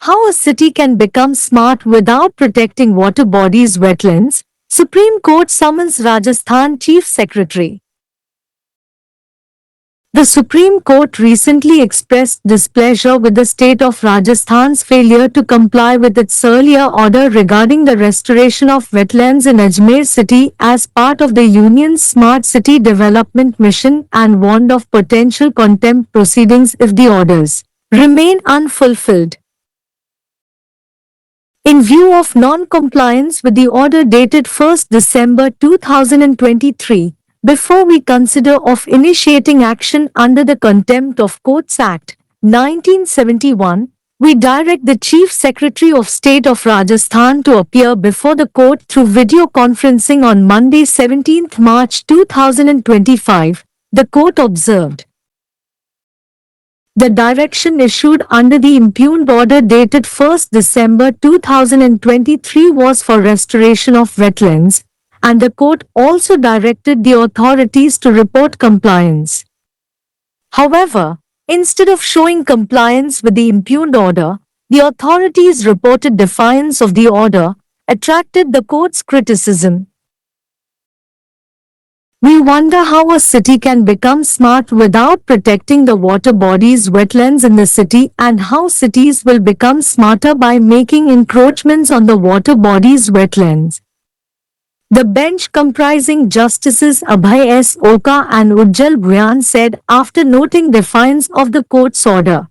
How a city can become smart without protecting water bodies wetlands, Supreme Court summons Rajasthan Chief Secretary. The Supreme Court recently expressed displeasure with the state of Rajasthan's failure to comply with its earlier order regarding the restoration of wetlands in Ajmer city as part of the union's Smart City Development Mission and warned of potential contempt proceedings if the orders remain unfulfilled. In view of non-compliance with the order dated 1st December 2023, before we consider of initiating action under the Contempt of Courts Act, 1971, we direct the Chief Secretary of State of Rajasthan to appear before the court through video conferencing on Monday 17 March 2025, the court observed. The direction issued under the impugned order dated 1st December 2023 was for restoration of wetlands, and the court also directed the authorities to report compliance. However, instead of showing compliance with the impugned order, the authorities reported defiance of the order, attracted the court's criticism. We wonder how a city can become smart without protecting the water bodies wetlands in the city and how cities will become smarter by making encroachments on the water bodies wetlands. The bench comprising Justices Abhay S. Oka and Ujjal Bhuyan said after noting defiance of the court's order.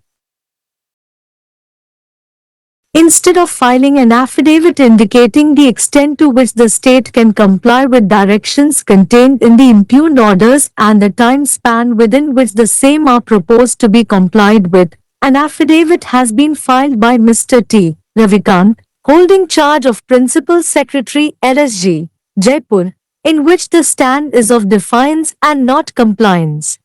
Instead of filing an affidavit indicating the extent to which the state can comply with directions contained in the impugned orders and the time span within which the same are proposed to be complied with, an affidavit has been filed by Mr. T. Ravikant, holding charge of Principal Secretary LSG, Jaipur, in which the stand is of defiance and not compliance.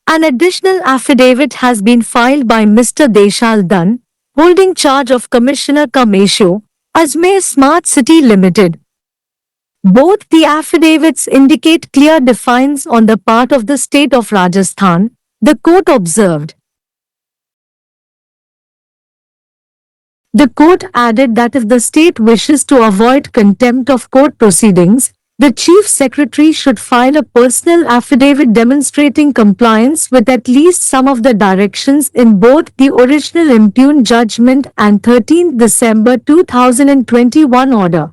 An additional affidavit has been filed by Mr. Deshal Dunn, holding charge of Commissioner Kamesho, Ajmer Smart City Limited. Both the affidavits indicate clear defiance on the part of the state of Rajasthan, the court observed. The court added that if the state wishes to avoid contempt of court proceedings, the Chief Secretary should file a personal affidavit demonstrating compliance with at least some of the directions in both the original impugned judgment and 13 December 2021 order.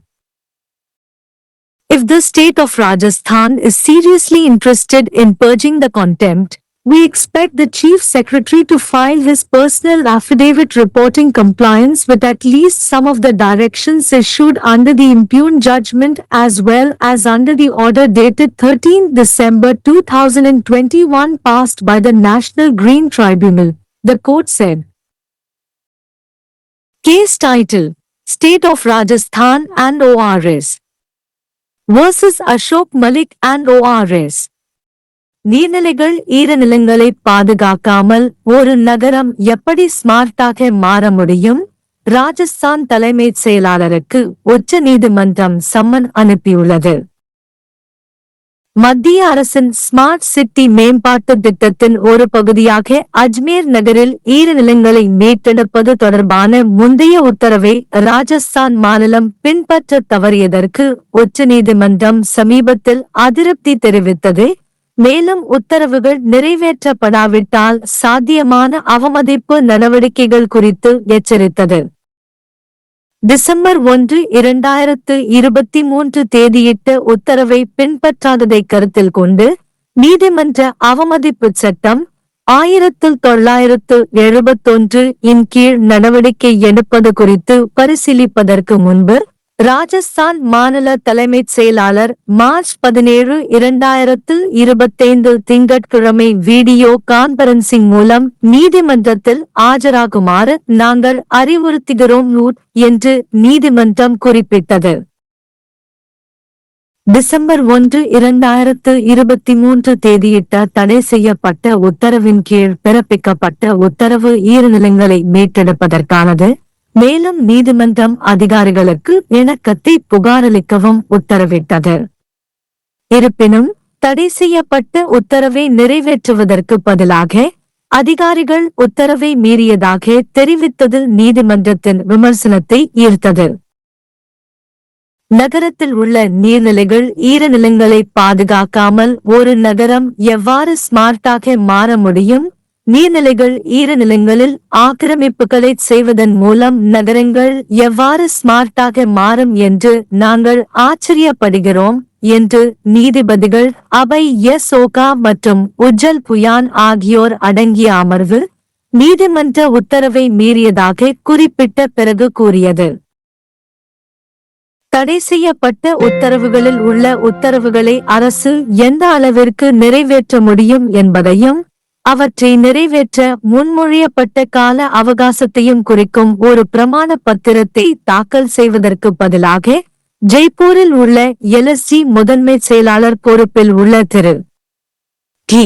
If the state of Rajasthan is seriously interested in purging the contempt, we expect the Chief Secretary to file his personal affidavit reporting compliance with at least some of the directions issued under the impugned judgment as well as under the order dated 13 December 2021 passed by the National Green Tribunal, the court said. Case title: State of Rajasthan and ORS versus Ashok Malik and ORS. நீர்நிலைகள் ஈரநிலங்களை பாதுகாக்காமல் ஒரு நகரம் எப்படி ஸ்மார்ட்டாக மாற முடியும்? ராஜஸ்தான் தலைமைச் செயலாளருக்கு உச்ச நீதிமன்றம் சம்மன் அனுப்பியுள்ளது. மத்திய அரசின் ஸ்மார்ட் சிட்டி மேம்பாட்டு திட்டத்தின் ஒரு பகுதியாக அஜ்மீர் நகரில் ஈரநிலங்களை மீட்டெடுப்பது தொடர்பான முந்தைய உத்தரவை ராஜஸ்தான் மாநிலம் பின்பற்ற தவறியதற்கு உச்சநீதிமன்றம் சமீபத்தில் அதிருப்தி தெரிவித்தது. மேலும் உத்தரவுகள் நிறைவேற்றப்படாவிட்டால் சாத்தியமான அவமதிப்பு நடவடிக்கைகள் குறித்து எச்சரித்தது. டிசம்பர் 1, 2023 தேதியிட்ட உத்தரவை பின்பற்றாததை கருத்தில் கொண்டு நீதிமன்ற அவமதிப்பு சட்டம் 1971 இன் கீழ் நடவடிக்கை எடுப்பது குறித்து பரிசீலிப்பதற்கு முன்பு ராஜஸ்தான் மாநில தலைமைச் செயலாளர் மார்ச் 17, 2025 திங்கட்கிழமை வீடியோ கான்பரன்சிங் மூலம் நீதிமன்றத்தில் ஆஜராகுமாறு நாங்கள் அறிவுறுத்துகிறோம் என்று நீதிமன்றம் குறிப்பிட்டது. டிசம்பர் 1, 2023 தேதியிட்ட தடை செய்யப்பட்ட உத்தரவின் கீழ் பிறப்பிக்கப்பட்ட உத்தரவு ஈரநிலங்களை மீட்டெடுப்பதற்கானது. மேலும் நீதிமன்றம் அதிகாரிகளுக்கு இணக்கத்தை புகாரளிக்கவும் உத்தரவிட்டது. இருப்பினும் தடை செய்யப்பட்ட உத்தரவை நிறைவேற்றுவதற்கு பதிலாக அதிகாரிகள் உத்தரவை மீறியதாக தெரிவித்ததில் நீதிமன்றத்தின் விமர்சனத்தை ஈர்த்தது. நகரத்தில் உள்ள நீர்நிலைகள் ஈரநிலங்களை பாதுகாக்காமல் ஒரு நகரம் எவ்வாறு ஸ்மார்ட்டாக மாற முடியும்? நீர்நிலைகள் ஈரநிலங்களில் ஆக்கிரமிப்புகளை செய்வதன் மூலம் நகரங்கள் எவ்வாறு ஸ்மார்ட்டாக மாறும் என்று நாங்கள் ஆச்சரியப்படுகிறோம் என்று நீதிபதிகள் அபய் எஸ் ஓகா மற்றும் உஜ்ஜல் புயான் ஆகியோர் அடங்கிய அமர்வு நீதிமன்ற உத்தரவை மீறியதாக குறிப்பிட்ட பிறகு கூறியது. தடை செய்யப்பட்ட உத்தரவுகளில் உள்ள உத்தரவுகளை அரசு எந்த அளவிற்கு நிறைவேற்ற முடியும் என்பதையும் அவற்றை நிறைவேற்ற முன்மொழியப்பட்ட கால அவகாசத்தையும் குறிக்கும் ஒரு பிரமாண பத்திரத்தை தாக்கல் செய்வதற்கு பதிலாக ஜெய்ப்பூரில் உள்ள எல்எஸ்ஜி முதன்மை செயலாளர் பொறுப்பில் உள்ள திரு டி.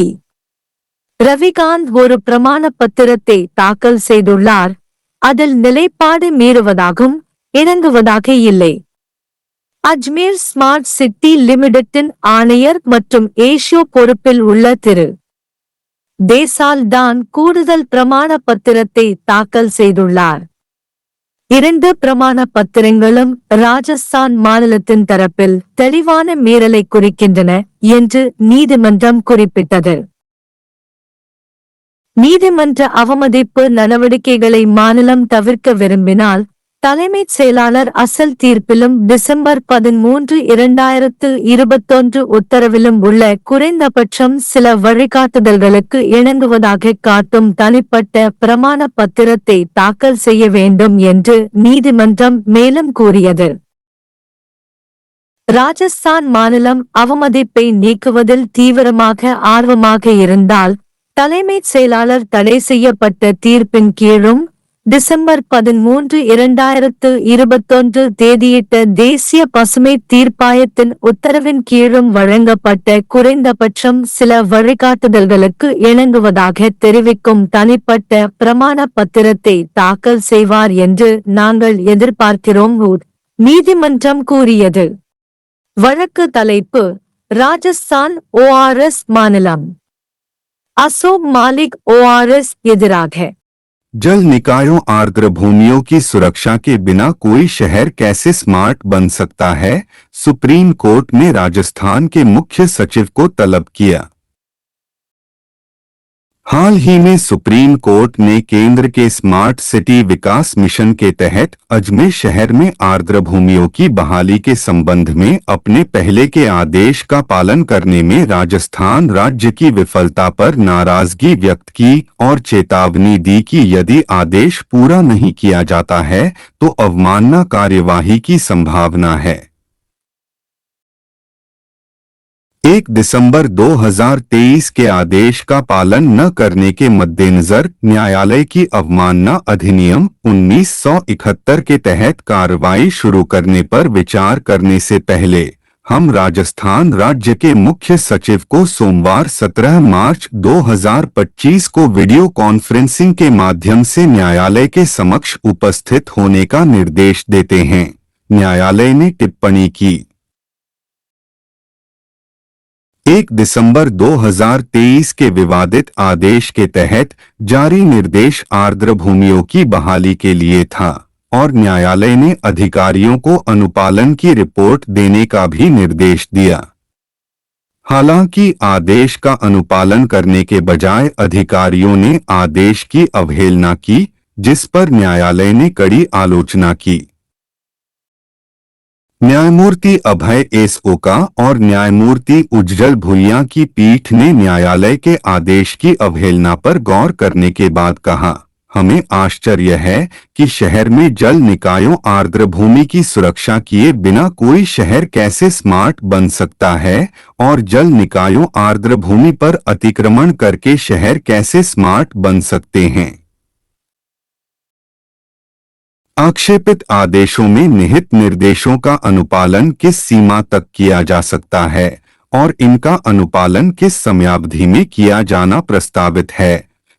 ரவிகாந்த் ஒரு பிரமாண பத்திரத்தை தாக்கல் செய்துள்ளார். அதில் நிலைப்பாடு மீறுவதாகவும் இணங்குவதாக இல்லை. அஜ்மீர் ஸ்மார்ட் சிட்டி லிமிடெட்டின் ஆணையர் மற்றும் ஏஷியோ பொறுப்பில் உள்ள திரு. தேசால் தான் கூடுதல் பிரமாண பத்திரத்தை தாக்கல் செய்துள்ளார். 2 பிரமாண பத்திரங்களும் ராஜஸ்தான் மாநிலத்தின் தரப்பில் தெளிவான மீறலை குறிக்கின்றன என்று நீதிமன்றம் குறிப்பிட்டது. நீதிமன்ற அவமதிப்பு நடவடிக்கைகளை மாநிலம் தவிர்க்க விரும்பினால் தலைமைச் செயலாளர் அசல் தீர்ப்பிலும் டிசம்பர் 13, 2021 உத்தரவிலும் உள்ள குறைந்தபட்சம் சில வழிகாட்டுதல்களுக்கு இணங்குவதாக காட்டும் தனிப்பட்ட பிரமாண பத்திரத்தை தாக்கல் செய்ய வேண்டும் என்று நீதிமன்றம் மேலும் கூறியது. ராஜஸ்தான் மாநிலம் அவமதிப்பை நீக்குவதில் தீவிரமாக ஆர்வமாக இருந்தால் தலைமைச் செயலாளர் தடை செய்யப்பட்ட தீர்ப்பின் கீழும் டிசம்பர் 13, 2021 தேதியிட்ட தேசிய பசுமை தீர்ப்பாயத்தின் உத்தரவின் கீழும் வழங்கப்பட்ட குறைந்தபட்சம் சில வழிகாட்டுதல்களுக்கு இணங்குவதாக தெரிவிக்கும் தனிப்பட்ட பிரமாண பத்திரத்தை தாக்கல் செய்வார் என்று நாங்கள் எதிர்பார்க்கிறோம் நீதிமன்றம் கூறியது. வழக்கு தலைப்பு: ராஜஸ்தான் ORS மாநிலம். அசோக் மாலிக் ORS எதிராக जल निकायों आर्द्र भूमियों की सुरक्षा के बिना कोई शहर कैसे स्मार्ट बन सकता है? सुप्रीम कोर्ट ने राजस्थान के मुख्य सचिव को तलब किया। हाल ही में सुप्रीम कोर्ट ने केंद्र के स्मार्ट सिटी विकास मिशन के तहत अजमेर शहर में आर्द्र भूमियों की बहाली के संबंध में अपने पहले के आदेश का पालन करने में राजस्थान राज्य की विफलता पर नाराजगी व्यक्त की और चेतावनी दी कि यदि आदेश पूरा नहीं किया जाता है तो अवमानना कार्यवाही की संभावना है। 1 दिसंबर 2023 के आदेश का पालन न करने के मद्देनजर न्यायालय की अवमानना अधिनियम 1971 के तहत कार्रवाई शुरू करने पर विचार करने से पहले हम राजस्थान राज्य के मुख्य सचिव को सोमवार 17 मार्च 2025 को वीडियो कॉन्फ्रेंसिंग के माध्यम से न्यायालय के समक्ष उपस्थित होने का निर्देश देते हैं। न्यायालय ने टिप्पणी की। 1 दिसंबर 2023 के विवादित आदेश के तहत जारी निर्देश आर्द्र भूमियों की बहाली के लिए था और न्यायालय ने अधिकारियों को अनुपालन की रिपोर्ट देने का भी निर्देश दिया। हालांकि आदेश का अनुपालन करने के बजाय अधिकारियों ने आदेश की अवहेलना की, जिस पर न्यायालय ने कड़ी आलोचना की। न्यायमूर्ति अभय एस ओका और न्यायमूर्ति उज्जल भुइयां की पीठ ने न्यायालय के आदेश की अवहेलना पर गौर करने के बाद कहा, हमें आश्चर्य है कि शहर में जल निकायों आर्द्र भूमि की सुरक्षा किए बिना कोई शहर कैसे स्मार्ट बन सकता है और जल निकायों आर्द्र भूमि पर अतिक्रमण करके शहर कैसे स्मार्ट बन सकते हैं। आक्षेपित आदेशों में निहित निर्देशों का अनुपालन किस सीमा तक किया जा सकता है और इनका अनुपालन किस समयावधि में किया जाना प्रस्तावित है,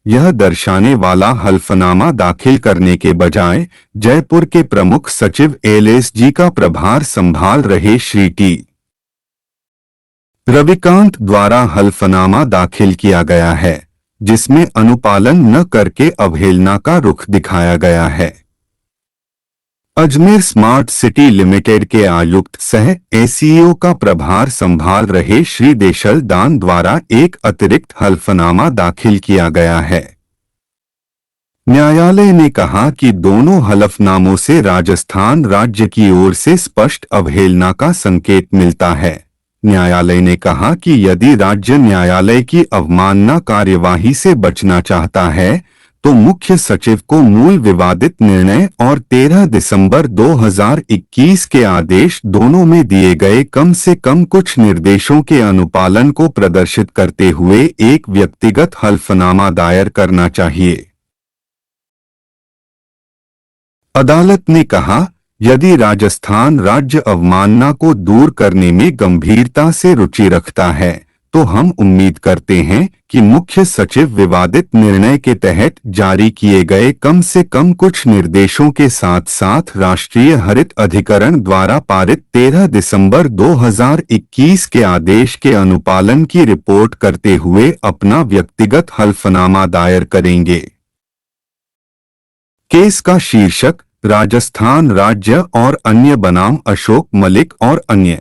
यह दर्शाने वाला हल्फनामा दाखिल करने के बजाय जयपुर के प्रमुख सचिव LSG का प्रभार संभाल रहे श्री टी. रविकांत द्वारा हल्फनामा दाखिल किया गया है। जिसमें अनुपालन न करके अवहेलना का रुख दिखाया गया है। अजमेर स्मार्ट सिटी लिमिटेड के आयुक्त सह एसीईओ का प्रभार संभाल रहे श्री देशल दान द्वारा एक अतिरिक्त हल्फनामा दाखिल किया गया है। न्यायालय ने कहा कि दोनों हलफनामों से राजस्थान राज्य की ओर से स्पष्ट अवहेलना का संकेत मिलता है। न्यायालय ने कहा कि यदि राज्य न्यायालय की अवमानना कार्यवाही से बचना चाहता है तो मुख्य सचिव को मूल विवादित निर्णय और 13 दिसंबर 2021 के आदेश दोनों में दिए गए कम से कम कुछ निर्देशों के अनुपालन को प्रदर्शित करते हुए एक व्यक्तिगत हल्फनामा दायर करना चाहिए। अदालत ने कहा, यदि राजस्थान राज्य अवमानना को दूर करने में गंभीरता से रुचि रखता है तो हम उम्मीद करते हैं कि मुख्य सचिव विवादित निर्णय के तहत जारी किए गए कम से कम कुछ निर्देशों के साथ साथ राष्ट्रीय हरित अधिकरण द्वारा पारित 13 दिसंबर 2021 के आदेश के अनुपालन की रिपोर्ट करते हुए अपना व्यक्तिगत हल्फनामा दायर करेंगे। केस का शीर्षक राजस्थान राज्य और अन्य बनाम अशोक मलिक और अन्य।